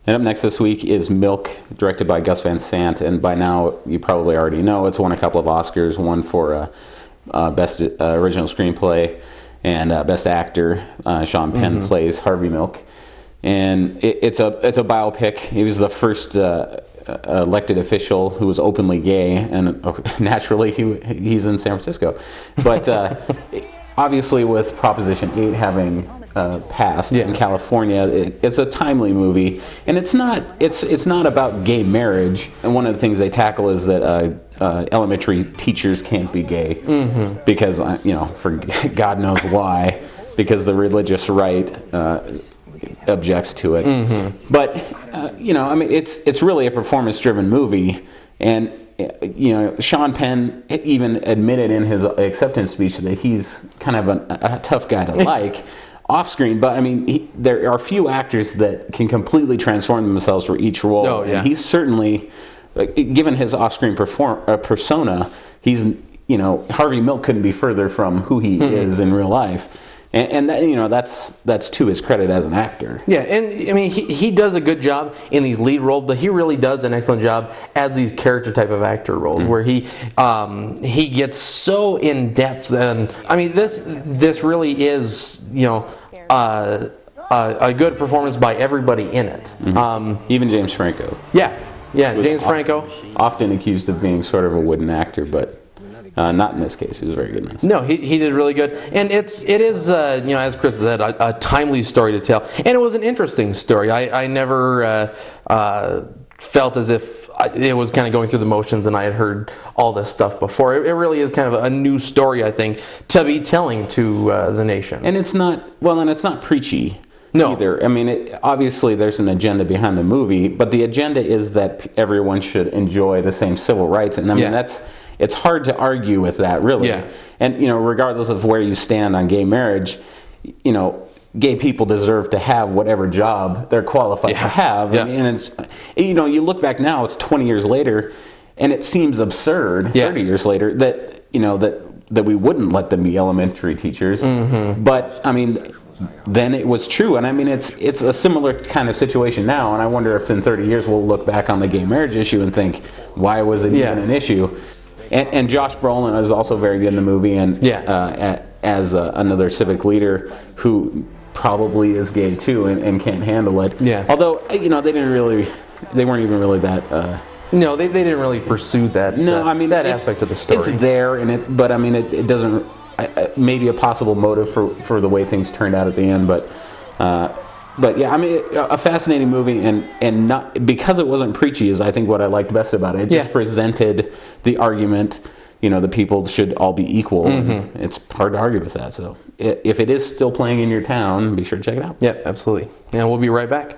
And up next this week is Milk, directed by Gus Van Sant. And by now, you probably already know, it's won a couple of Oscars, one for Best Original Screenplay and Best Actor. Sean Penn plays Harvey Milk. And it's a biopic. He was the first elected official who was openly gay, and naturally he's in San Francisco. But obviously with Proposition 8 having passed in California, it's a timely movie, and it's not about gay marriage. And one of the things they tackle is that elementary teachers can't be gay because for God knows why, because the religious right objects to it. But it's really a performance-driven movie, and Sean Penn even admitted in his acceptance speech that he's kind of a tough guy to like off screen, but there are few actors that can completely transform themselves for each role, and he's certainly, given his off-screen persona, he's Harvey Milk couldn't be further from who he is in real life. And that, that's to his credit as an actor. Yeah, and he does a good job in these lead roles, but he really does an excellent job as these character type of actor roles, where he gets so in depth. And this really is a good performance by everybody in it. Even James Franco. Yeah, James Franco, often accused of being sort of a wooden actor, but. Not in this case. He was very good in this. No, he did really good, and it is as Chris said, a timely story to tell, and it was an interesting story. I never felt as if it was kind of going through the motions, and I had heard all this stuff before. It really is kind of a new story, I think, to be telling to the nation. And it's not preachy. No. Either. Obviously there's an agenda behind the movie, but the agenda is that everyone should enjoy the same civil rights, and it's hard to argue with that, really. Yeah. And regardless of where you stand on gay marriage, gay people deserve to have whatever job they're qualified to have. Yeah. And it's you look back now, it's 20 years later, and it seems absurd 30 years later that that we wouldn't let them be elementary teachers. But then it was true, and it's a similar kind of situation now, and I wonder if in 30 years we'll look back on the gay marriage issue and think, why was it even an issue? And Josh Brolin is also very good in the movie, and as another civic leader who probably is gay too and can't handle it. Yeah. Although they weren't even really that. No, they didn't really pursue that. No, that aspect of the story. It's there, but it doesn't. Maybe a possible motive for the way things turned out at the end, but yeah, a fascinating movie, and not because it wasn't preachy is I think what I liked best about it. It just presented the argument, the people should all be equal. It's hard to argue with that. So if it is still playing in your town, be sure to check it out. Yeah, absolutely. And we'll be right back.